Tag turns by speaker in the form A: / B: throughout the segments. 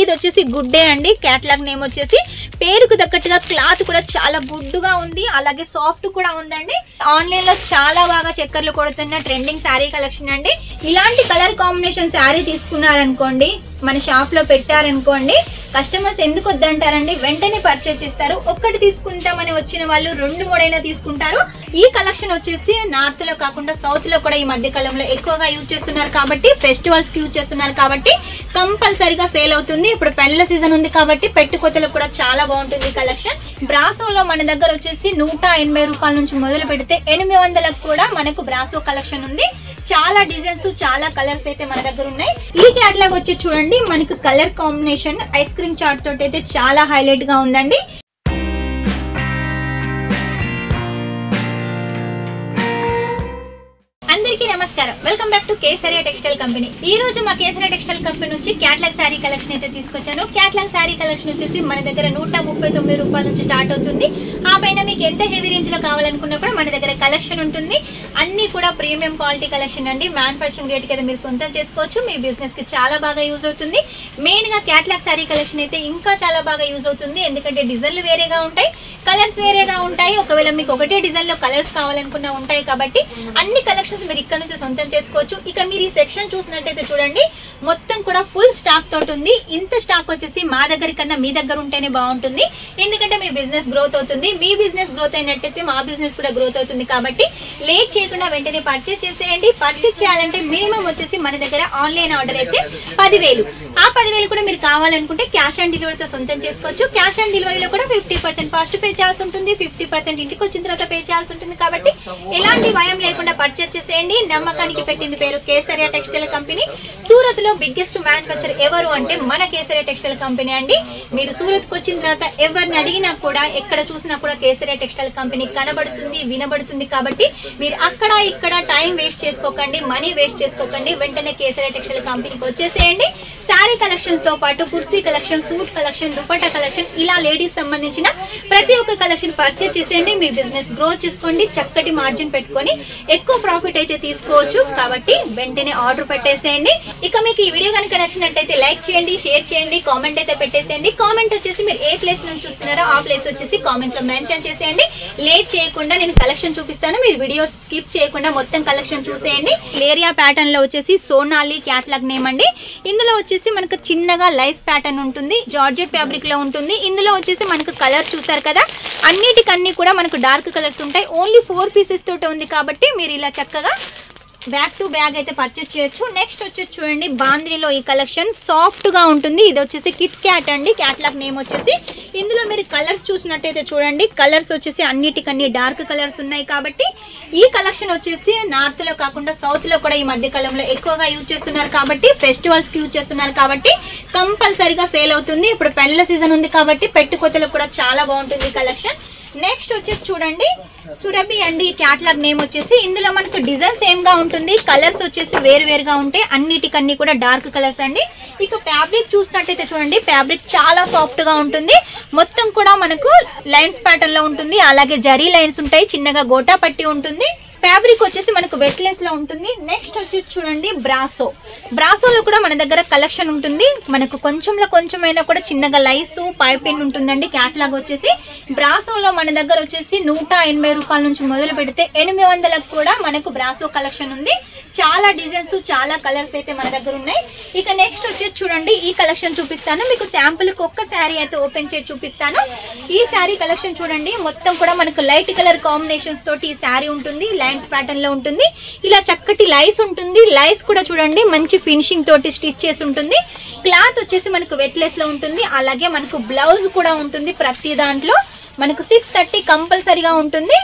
A: ఇది వచ్చేసి good day అండి. కేటలాగ్ నేమ్ వచ్చేసి పేరుకు తగ్గట్టుగా క్లాత్ కూడా చాలా గుడ్డుగా ఉంది, అలాగే సాఫ్ట్ కూడా ఉందండి. ఆన్లైన్ లో చాలా బాగా చక్కర్లు కొడుతున్న ట్రెండింగ్ శారీ కలెక్షన్ అండి. ఇలాంటి కలర్ కాంబినేషన్ శారీ తీసుకున్నారనుకోండి, మన షాప్ లో పెట్టారనుకోండి, కస్టమర్స్ ఎందుకు వద్దంటారండి, వెంటనే పర్చేజ్ చేస్తారు. ఒక్కటి తీసుకుంటామని వచ్చిన వాళ్ళు 2-3 తీసుకుంటారు. ఈ కలెక్షన్ వచ్చేసి నార్త్ లో కాకుండా సౌత్ లో కూడా ఈ మధ్య కాలంలో ఎక్కువగా యూజ్ చేస్తున్నారు కాబట్టి, ఫెస్టివల్స్ కి యూజ్ చేస్తున్నారు కాబట్టి కంపల్సరీగా సేల్ అవుతుంది. ఇప్పుడు పెళ్లి సీజన్ ఉంది కాబట్టి పెట్టుకోతలకు కూడా చాలా బాగుంటుంది కలెక్షన్. బ్రాసోలో మన దగ్గర వచ్చేసి 180 రూపాయల నుంచి మొదలు పెడితే 800లకు కూడా మనకు బ్రాసో కలెక్షన్ ఉంది. చాలా డిజైన్స్, చాలా కలర్స్ అయితే మన దగ్గర ఉన్నాయి. ఈ కేటలాగ్ వచ్చి చూడండి, మనకు colour combination ice cream chart తోటి అయితే చాలా హైలైట్ గా ఉందండి. అందరికీ నమస్కారం, welcome back to Kesariya textile company. ఈ రోజు మా కేసరియా టెక్స్టైల్ కంపెనీ నుంచి కేటలాగ్ శారీ కలెక్షన్ అయితే తీసుకొచ్చాను. కేటలాగ్ శారీ కలెక్షన్ వచ్చేసి మన దగ్గర 139 రూపాయల నుంచి స్టార్ట్ అవుతుంది. ఆ పైన మీకు ఎంత హెవీ రేంజ్ లో కావాలనుకున్నా కూడా మన దగ్గర కలెక్షన్ ఉంటుంది. అన్ని కూడా ప్రీమియం క్వాలిటీ కలెక్షన్ అండి. మ్యానుఫ్యాక్చరింగ్ రేట్ కి మీరు సొంతం చేసుకోవచ్చు. మీ బిజినెస్ కి చాలా బాగా యూజ్ అవుతుంది. మెయిన్ గా కేటలాగ్ శారీ కలెక్షన్ అయితే ఇంకా చాలా బాగా యూజ్ అవుతుంది. ఎందుకంటే డిజైన్లు వేరేగా ఉంటాయి, కలర్స్ వేరేగా ఉంటాయి. ఒకవేళ మీకు ఒకటే డిజైన్ లో కలర్స్ కావాలనుకున్నా ఉంటాయి కాబట్టి అన్ని కలెక్షన్స్ మీరు ఇక్కడ నుంచి సొంతం చేసుకోవచ్చు. ఇక మీరు ఈ సెక్షన్ చూసినట్టయితే చూడండి, మొత్తం కూడా ఫుల్ స్టాక్ తోటి ఉంది. ఇంత స్టాక్ వచ్చేసి మా దగ్గర కన్నా మీ దగ్గర ఉంటేనే బాగుంటుంది. ఎందుకంటే మీ బిజినెస్ గ్రోత్ అవుతుంది. మీ బిజినెస్ గ్రోత్ అయినట్టయితే మా బిజినెస్ కూడా గ్రోత్ అవుతుంది. కాబట్టి లేట్ చేయకుండా వెంటనే పర్చేస్ చేసేయండి. పర్చేస్ చేయాలంటే మినిమం వచ్చేసి మన దగ్గర ఆన్లైన్ ఆర్డర్ అయితే 10,000. ఆ 10,000 కూడా మీరు కావాలనుకుంటే క్యాష్ ఆన్ డెలివరీతో సొంతం చేసుకోవచ్చు. క్యాష్ ఆన్ డెలివరీలో కూడా 50% ఫస్ట్ పే చేయాల్సి ఉంటుంది, 50% ఇంటికి వచ్చిన తర్వాత పే చేయాల్సి ఉంటుంది. కాబట్టి ఎలాంటి భయం లేకుండా పర్చేస్ చేసేయండి. నమ్మకానికి పెట్టింది పేరు కేసరియా టెక్స్టైల్ కంపెనీ. సూరత్ లో బిగ్గెస్ట్ మ్యానుఫ్యాక్చర్ ఎవరు అంటే మన కేసరియా టెక్స్టైల్ కంపెనీ అండి. మీరు సూరత్ కు వచ్చిన తర్వాత ఎవరిని అడిగినా కూడా, ఎక్కడ చూసినా కూడా కేసరియా టెక్స్టైల్ కంపెనీ కనబడుతుంది, వినబడుతుంది. కాబట్టి మీరు అక్కడ ఇక్కడ టైం వేస్ట్ చేసుకోకండి, మనీ వేస్ట్ చేసుకోకండి. వెంటనే కేసరియా టెక్స్టైల్ కంపెనీకి వచ్చేసేయండి. శారీ కలెక్షన్ తో పాటు kurti collection, suit collection, dupatta collection, ఇలా లేడీస్ సంబంధించిన ప్రతి ఒక్క కలెక్షన్ పర్చేస్ చేసేయండి. మీ బిజినెస్ గ్రో చేసుకోండి. చక్కటి మార్జిన్ పెట్టుకొని ఎక్కువ ప్రాఫిట్ అయితే తీసుకోవచ్చు. కాబట్టి వెంటనే ఆర్డర్ పెట్టేసేయండి. ఇక మీకు ఈ వీడియో కనుక నచ్చినట్టయితే లైక్ చేయండి, షేర్ చేయండి, కామెంట్ అయితే పెట్టేసేయండి. కామెంట్ వచ్చేసి మీరు ఏ ప్లేస్ నుంచి చూస్తున్నారో ఆ ప్లేస్ వచ్చేసి కామెంట్ లో మెన్షన్ చేసేయండి. లేట్ చేయకుండా నేను కలెక్షన్ చూపిస్తాను, మీరు వీడియో స్కిప్ చేయకుండా మొత్తం కలెక్షన్ చూసేయండి. లేరియా ప్యాటర్న్ లో వచ్చేసి సోనాలి కేటలాగ్ నేమ్ అండి. ఇందులో వచ్చేసి మనకు చిన్నగా లైస్ ప్యాటర్న్ ఉంటుంది, జార్జెట్ ఫ్యాబ్రిక్ లో ఉంటుంది. ఇందులో వచ్చేసి మనకు కలర్ చూసారు కదా, అన్నిటికన్నీ కూడా మనకు డార్క్ కలర్స్ ఉంటాయి. ఓన్లీ 4 పీసెస్ తోటి ఉంది కాబట్టి మీరు ఇలా చక్కగా బ్యాక్ టు బ్యాగ్ అయితే పర్చేస్ చేయొచ్చు. నెక్స్ట్ వచ్చేసి చూడండి, బాంద్రీలో ఈ కలెక్షన్ సాఫ్ట్ గా ఉంటుంది. ఇది వచ్చేసి కిట్ క్యాట్ అండి. కేటలాగ్ నేమ్ వచ్చేసి. ఇందులో మీరు కలర్స్ చూసినట్టయితే చూడండి, కలర్స్ వచ్చేసి అన్నిటికన్నీ డార్క్ కలర్స్ ఉన్నాయి. కాబట్టి ఈ కలెక్షన్ వచ్చేసి నార్త్ లో కాకుండా సౌత్ లో కూడా ఈ మధ్య కాలంలో ఎక్కువగా యూజ్ చేస్తున్నారు కాబట్టి, ఫెస్టివల్స్ కి యూజ్ చేస్తున్నారు కాబట్టి కంపల్సరీగా సేల్ అవుతుంది. ఇప్పుడు పెళ్లి సీజన్ ఉంది కాబట్టి పెట్టుకోతలకు కూడా చాలా బాగుంటుంది కలెక్షన్. నెక్స్ట్ వచ్చేసి చూడండి, సురభి అండి కేటలాగ్ నేమ్ వచ్చేసి. ఇందులో మనకు డిజైన్ సేమ్ గా ఉంటుంది, కలర్స్ వచ్చేసి వేరువేరుగా ఉంటాయి. అన్నిటికన్నీ కూడా డార్క్ కలర్స్ అండి. ఇక ఫ్యాబ్రిక్ చూసినట్టయితే చూడండి, ఫ్యాబ్రిక్ చాలా సాఫ్ట్ గా ఉంటుంది. మొత్తం కూడా మనకు లైన్స్ ప్యాటర్న్ లో ఉంటుంది, అలాగే జరీ లైన్స్ ఉంటాయి, చిన్నగా గోటా పట్టి ఉంటుంది. ఫ్యాబ్రిక్ వచ్చేసి మనకు వెట్లెస్ లో ఉంటుంది. నెక్స్ట్ వచ్చేసి చూడండి, బ్రాసోలో కూడా మన దగ్గర కలెక్షన్ ఉంటుంది. మనకు కొంచెమైనా కూడా చిన్నగా లైస్ పైపిన్ ఉంటుందండి. కేటలాగ్ వచ్చేసి బ్రాసోలో మన దగ్గర వచ్చేసి 180 రూపాయల నుంచి మొదలు పెడితే 800లకు కూడా మనకు బ్రాసో కలెక్షన్ ఉంది. చాలా డిజైన్స్, చాలా కలర్స్ అయితే మన దగ్గర ఉన్నాయి. ఇక నెక్స్ట్ వచ్చేసి చూడండి, ఈ కలెక్షన్ చూపిస్తాను మీకు. శాంపుల్ కి ఒక్క శారీ అయితే ఓపెన్ చేసి చూపిస్తాను. ఈ శారీ కలెక్షన్ చూడండి, మొత్తం కూడా మనకు లైట్ కలర్ కాంబినేషన్స్ తోటి ఈ శారీ ఉంటుంది. లైన్స్ ప్యాటర్న్ లో ఉంటుంది. ఇలా చక్కటి లైస్ ఉంటుంది. లైస్ కూడా చూడండి మంచి ఫినిషింగ్ తోటి స్టిచ్ చేసి ఉంటుంది. క్లాత్ వచ్చేసి మనకు వెట్లెస్ లో ఉంటుంది. అలాగే మనకు బ్లౌజ్ కూడా ఉంటుంది. ప్రతి దాంట్లో మనకు 630 కంపల్సరీగా ఉంటుంది.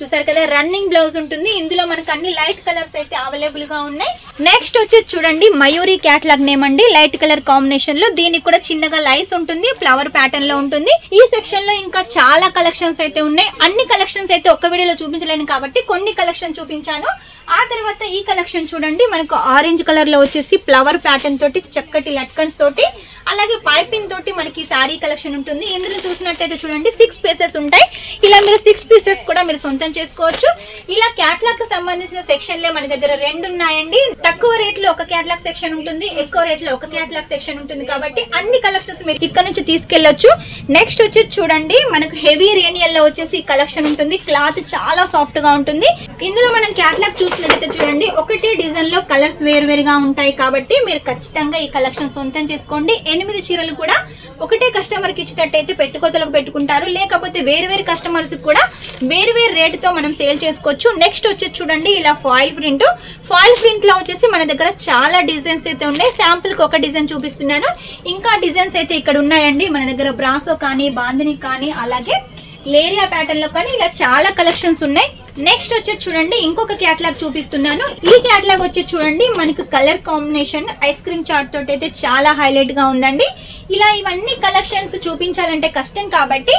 A: చూసారు కదా, రన్నింగ్ బ్లౌజ్ ఉంటుంది. ఇందులో మనకు అన్ని లైట్ కలర్స్ అయితే అవైలబుల్ గా ఉన్నాయి. నెక్స్ట్ వచ్చి చూడండి, మయూరి కేటలాగ్ నేమ్ అండి. లైట్ కలర్ కాంబినేషన్ లో దీనికి కూడా చిన్నగా లైస్ ఉంటుంది, ఫ్లవర్ ప్యాటర్న్ లో ఉంటుంది. ఈ సెక్షన్ లో ఇంకా చాలా కలెక్షన్స్ అయితే ఉన్నాయి. అన్ని కలెక్షన్స్ అయితే ఒక్క వీడియోలో చూపించలేను కాబట్టి కొన్ని కలెక్షన్ చూపించాను. ఆ తర్వాత ఈ కలెక్షన్ చూడండి, మనకు ఆరెంజ్ కలర్ లో వచ్చేసి ఫ్లవర్ ప్యాటర్న్ తోటి చక్కటి లట్కన్స్ తోటి, అలాగే పైపింగ్ తోటి మనకి సారీ కలెక్షన్ ఉంటుంది. ఇందులో చూసినట్టయితే చూడండి 6 పీసెస్ ఉంటాయి. ఇలా మీరు 6 పీసెస్ కూడా మీరు సొంతం సొంతం చేసుకోవచ్చు. ఇలా క్యాటలాగ్ కి సంబంధించిన సెక్షన్లే మన దగ్గర రెండు ఉన్నాయండి. తక్కువ రేట్ లో ఒక క్యాటలాగ్ సెక్షన్ ఉంటుంది, ఎక్కువ రేట్ లో ఒక క్యాటలాగ్ సెక్షన్ ఉంటుంది. కాబట్టి అన్ని కలెక్షన్స్ మీరు ఇక్కడ నుంచి తీసుకెళ్లొచ్చు. నెక్స్ట్ వచ్చి చూడండి, మనకు హెవీ రేనియల్ లో వచ్చేసి కలెక్షన్ ఉంటుంది. క్లాత్ చాలా సాఫ్ట్ గా ఉంటుంది. ఇందులో మనం క్యాటలాగ్ చూసినట్టయితే చూడండి, ఒకటే డిజైన్ లో కలర్స్ వేరువేరుగా ఉంటాయి. కాబట్టి మీరు ఖచ్చితంగా ఈ కలెక్షన్ సొంతం చేసుకోండి. 8 చీరలు కూడా ఒకటే కస్టమర్ కి ఇచ్చినట్టయితే పెట్టుకోతలకు పెట్టుకుంటారు, లేకపోతే వేరు కస్టమర్స్ కూడా వేరు రేటుతో మనం సేల్ చేసుకోవచ్చు. నెక్స్ట్ వచ్చేసి చూడండి, ఇలా ఫాయిల్ ప్రింట్ లో వచ్చేసి మన దగ్గర చాలా డిజైన్స్ అయితే ఉన్నాయి. శాంపుల్ కి ఒక డిజైన్ చూపిస్తున్నాను, ఇంకా డిజైన్స్ అయితే ఇక్కడ ఉన్నాయండి. మన దగ్గర బ్రాసో కానీ, బాందిని కానీ, అలాగే లేరియా ప్యాటర్న్ లో కానీ ఇలా చాలా కలెక్షన్స్ ఉన్నాయి. నెక్స్ట్ వచ్చేసి చూడండి, ఇంకొక క్యాటలాగ్ చూపిస్తున్నాను. ఈ క్యాటలాగ్ వచ్చేసి చూడండి, మనకు colour combination ice cream chart తోటి అయితే చాలా హైలైట్ గా ఉందండి. ఇలా ఇవన్నీ కలెక్షన్స్ చూపించాలంటే కష్టం కాబట్టి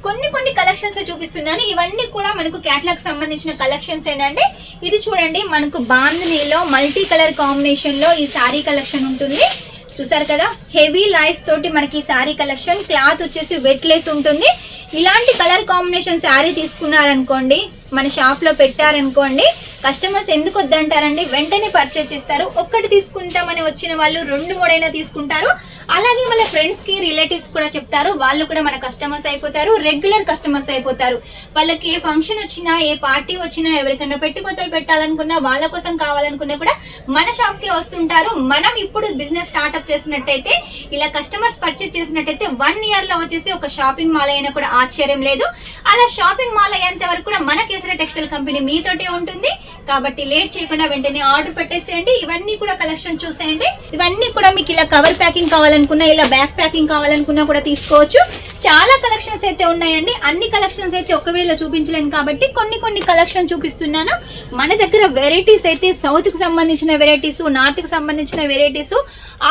A: కొన్ని కలెక్షన్స్ చూపిస్తున్నాను. ఇవన్నీ కూడా మనకు క్యాటలాగ్ సంబంధించిన కలెక్షన్స్ ఏంటంటే, ఇది చూడండి, మనకు బాందినీలో మల్టీ కలర్ కాంబినేషన్ లో ఈ సారీ కలెక్షన్ ఉంటుంది. చూసారు కదా, హెవీ లైన్స్ తోటి మనకి ఈ సారీ కలెక్షన్. క్లాత్ వచ్చేసి వెట్ లేస్ ఉంటుంది. ఇలాంటి కలర్ కాంబినేషన్ శారీ తీసుకున్నారనుకోండి, మన షాప్ లో పెట్టారనుకోండి, కస్టమర్స్ ఎందుకు వద్దంటారండి, వెంటనే పర్చేజ్ చేస్తారు. ఒక్కటి తీసుకుంటామని వచ్చిన వాళ్ళు 2-3 అయినా తీసుకుంటారు. అలాగే మన ఫ్రెండ్స్ కి, రిలేటివ్స్ కూడా చెప్తారు. వాళ్ళు కూడా మన కస్టమర్స్ అయిపోతారు, రెగ్యులర్ కస్టమర్స్ అయిపోతారు. వాళ్ళకి ఏ ఫంక్షన్ వచ్చినా, ఏ పార్టీ వచ్చినా, ఎవరికైనా పెట్టుకోతలు పెట్టాలనుకున్నా, వాళ్ళ కోసం కావాలనుకున్నా కూడా మన షాప్ కి వస్తుంటారు. మనం ఇప్పుడు బిజినెస్ స్టార్ట్అప్ చేసినట్టయితే, ఇలా కస్టమర్స్ పర్చేజ్ చేసినట్టయితే 1 ఇయర్ లో వచ్చేసి ఒక షాపింగ్ మాల్ అయినా కూడా ఆశ్చర్యం లేదు. అలా షాపింగ్ మాల్ అయ్యేంత వరకు కూడా మన కేసరి టెక్స్టైల్ కంపెనీ మీతోటే ఉంటుంది. కాబట్టి లేట్ చేయకుండా వెంటనే ఆర్డర్ పెట్టేసేయండి. ఇవన్నీ కూడా కలెక్షన్ చూసేయండి. ఇవన్నీ కూడా మీకు ఇలా కవర్ ప్యాకింగ్ కావాలనుకున్నా, ఇలా బ్యాక్ ప్యాకింగ్ కావాలనుకున్నా కూడా తీసుకోవచ్చు. చాలా కలెక్షన్స్ అయితే ఉన్నాయండి. అన్ని కలెక్షన్స్ అయితే ఒక వీడియోలో చూపించలేను కాబట్టి కొన్ని కలెక్షన్ చూపిస్తున్నాను. మన దగ్గర వెరైటీస్ అయితే సౌత్ కి సంబంధించిన వెరైటీస్, నార్త్ కి సంబంధించిన వెరైటీస్,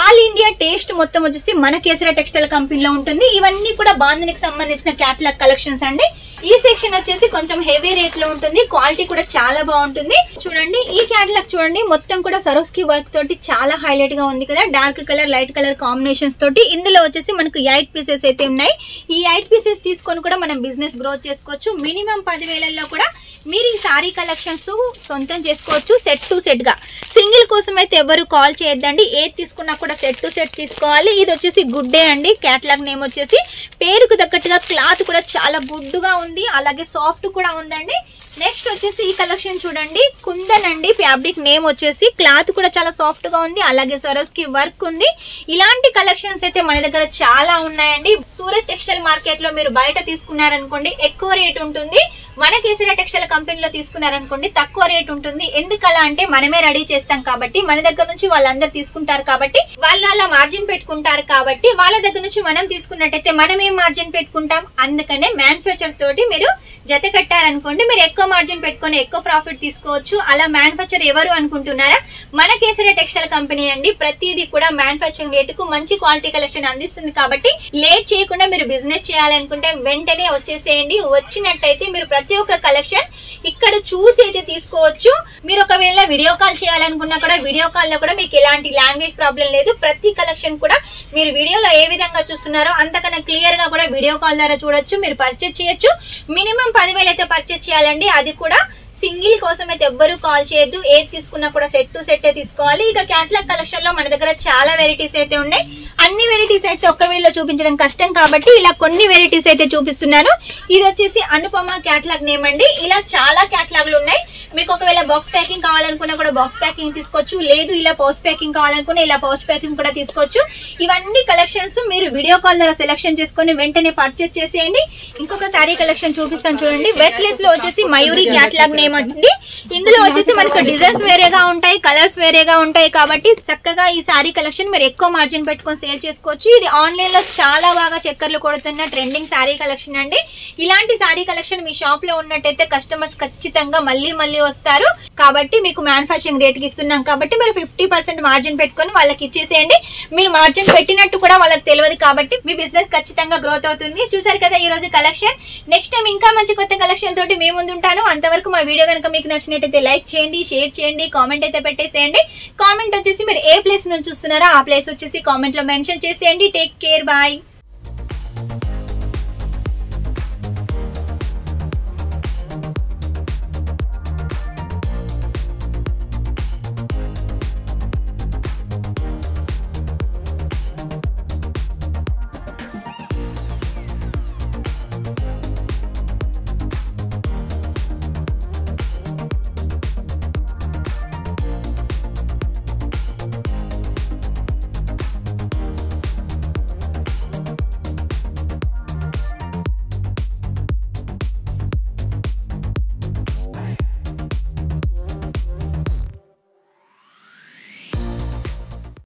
A: ఆల్ ఇండియా టేస్ట్ మొత్తం వచ్చేసి మన కేసరి టెక్స్టైల్ కంపెనీలో ఉంటుంది. ఇవన్నీ కూడా బాందినికి సంబంధించిన క్యాటలాగ్ కలెక్షన్స్ అండి. ఈ సెక్షన్ వచ్చేసి కొంచెం హెవీ రేట్ లో ఉంటుంది. క్వాలిటీ కూడా చాలా బాగుంటుంది. చూడండి, ఈ క్యాటలాగ్ చూడండి, మొత్తం కూడా సరోస్కి వర్క్ తోటి చాలా హైలైట్ గా ఉంది కదా. Dark colour, light colour combinations తోటి ఇందులో వచ్చేసి మనకు 8 పీసెస్ అయితే ఉన్నాయి. ఈ 8 పీసెస్ తీసుకొని కూడా మనం బిజినెస్ గ్రోత్ చేసుకోవచ్చు. మినిమం 10,000లో కూడా మీరు ఈ సారీ కలెక్షన్స్ సొంతం చేసుకోవచ్చు. సెట్ టు సెట్ గా, సింగిల్ కోసం అయితే ఎవరు కాల్ చేయొద్దండి. ఏది తీసుకున్నా కూడా సెట్ టు సెట్ తీసుకోవాలి. ఇది వచ్చేసి గుడ్ డే అండి. క్యాటలాగ్ నేమ్ వచ్చేసి పేరుకు తగ్గట్టుగా క్లాత్ కూడా చాలా గుడ్ గా ఉంది, అలాగే సాఫ్ట్ కూడా ఉందండి. నెక్స్ట్ వచ్చేసి ఈ కలెక్షన్ చూడండి, కుందన్ అండి. ఫ్యాబ్రిక్ నేమ్ వచ్చేసి, క్లాత్ కూడా చాలా సాఫ్ట్ గా ఉంది, అలాగే సరోస్కి వర్క్ ఉంది. ఇలాంటి కలెక్షన్స్ అయితే మన దగ్గర చాలా ఉన్నాయండి. సూరత్ టెక్స్టైల్ మార్కెట్ లో మీరు బయట తీసుకున్నారనుకోండి ఎక్కువ రేట్ ఉంటుంది. మన కేసరి టెక్స్టైల్ కంపెనీలో తీసుకున్నారనుకోండి తక్కువ రేట్ ఉంటుంది. ఎందుకలా అంటే మనమే రెడీ చేస్తాం కాబట్టి, మన దగ్గర నుంచి వాళ్ళందరూ తీసుకుంటారు కాబట్టి, వాళ్ళు అలా మార్జిన్ పెట్టుకుంటారు కాబట్టి, వాళ్ళ దగ్గర నుంచి మనం తీసుకున్నట్టయితే మనం ఏం మార్జిన్ పెట్టుకుంటాం. అందుకనే మ్యానుఫ్యాక్చర్ తోటి మీరు జత కట్టారనుకోండి, మీరు ఎక్కువ మార్జిన్ పెట్టుకొని ఎక్కువ ప్రాఫిట్ తీసుకోవచ్చు. అలా మ్యానుఫ్యాక్చర్ ఎవరు అనుకుంటున్నారా, మన కేసరి టెక్స్టైల్ కంపెనీ అండి. ప్రతిదీ కూడా మ్యానుఫ్యాక్చరింగ్ రేటుకు మంచి క్వాలిటీ కలెక్షన్ అందిస్తుంది. కాబట్టి లేట్ చేయకుండా మీరు బిజినెస్ చేయాలనుకుంటే వెంటనే వచ్చేసేయండి. వచ్చినట్టయితే మీరు ప్రతి ఒక్క కలెక్షన్ ఇక్కడ చూసి అయితే తీసుకోవచ్చు. మీరు ఒకవేళ వీడియో కాల్ చేయాలనుకున్నా కూడా వీడియో కాల్ లో కూడా మీకు ఎలాంటి లాంగ్వేజ్ ప్రాబ్లం లేదు. ప్రతి కలెక్షన్ కూడా మీరు వీడియోలో ఏ విధంగా చూస్తున్నారో అంతకన్నా క్లియర్ గా కూడా వీడియో కాల్ ద్వారా చూడొచ్చు. మీరు పర్చేజ్ చేయొచ్చు. మినిమం 10,000 అయితే పర్చేజ్ చేయాలండి. అది కూడా సింగిల్ కోసం అయితే ఎవ్వరు కాల్ చేయొద్దు. ఏది తీసుకున్నా కూడా సెట్ టు సెట్ తీసుకోవాలి. ఇక క్యాటలాగ్ కలెక్షన్ లో మన దగ్గర చాలా వెరైటీస్ అయితే ఉన్నాయి. అన్ని వెరైటీస్ అయితే ఒక్క వీడియోలో చూపించడం కష్టం కాబట్టి ఇలా కొన్ని వెరైటీస్ అయితే చూపిస్తున్నాను. ఇది వచ్చేసి అనుపమ క్యాటలాగ్ నేమ్ అండి. ఇలా చాలా క్యాటలాగ్లు ఉన్నాయి. మీకు ఒకవేళ బాక్స్ ప్యాకింగ్ కావాలనుకున్నా కూడా బాక్స్ ప్యాకింగ్ తీసుకోవచ్చు. లేదు ఇలా పౌచ్ ప్యాకింగ్ కావాలనుకున్నా ఇలా పౌచ్ ప్యాకింగ్ కూడా తీసుకోవచ్చు. ఇవన్నీ కలెక్షన్స్ మీరు వీడియో కాల్ ద్వారా సెలెక్షన్ చేసుకొని వెంటనే పర్చేస్ చేసేయండి. ఇంకొక సారీ కలెక్షన్ చూపిస్తాను చూడండి. వెట్ లెస్ లో వచ్చేసి మయూరి క్యాటలాగ్ నేమ్ అంటుంది. ఇందులో వచ్చేసి మనకు డిజైన్స్ వేరేగా ఉంటాయి, కలర్స్ వేరేగా ఉంటాయి. కాబట్టి చక్కగా ఈ సారీ కలెక్షన్ మీరు ఎక్కువ మార్జిన్ పెట్టుకొని సేల్ చేసుకోవచ్చు. ఇది ఆన్లైన్ లో చాలా బాగా చక్కర్లు కొడుతున్న ట్రెండింగ్ సారీ కలెక్షన్ అండి. ఇలాంటి సారీ కలెక్షన్ మీ షాప్ లో ఉన్నట్టయితే కస్టమర్స్ ఖచ్చితంగా మళ్ళీ వస్తారు. కాబట్టి మీకు మ్యానుఫ్యాక్చరింగ్ రేట్ కి ఇస్తున్నాం కాబట్టి మీరు 50% మార్జిన్ పెట్టుకొని వాళ్ళకి ఇచ్చేసేయండి. మీరు మార్జిన్ పెట్టినట్టు కూడా వాళ్ళకి తెలియదు కాబట్టి మీ బిజినెస్ ఖచ్చితంగా గ్రోత్ అవుతుంది. చూసారు కదా ఈ రోజు కలెక్షన్. నెక్స్ట్ టైం ఇంకా మంచి కొత్త కలెక్షన్ తోటి మీ ముందు ఉంటాను. అంతవరకు మా వీడియో కనుక మీకు నచ్చినట్టయితే లైక్ చేయండి, షేర్ చేయండి, కామెంట్ అయితే పెట్టేసేయండి. కామెంట్ వచ్చేసి మీరు ఏ ప్లేస్ నుంచి చూస్తున్నారో ఆ ప్లేస్ వచ్చేసి కామెంట్ లో మెన్షన్ చేసేయండి. Take care, bye.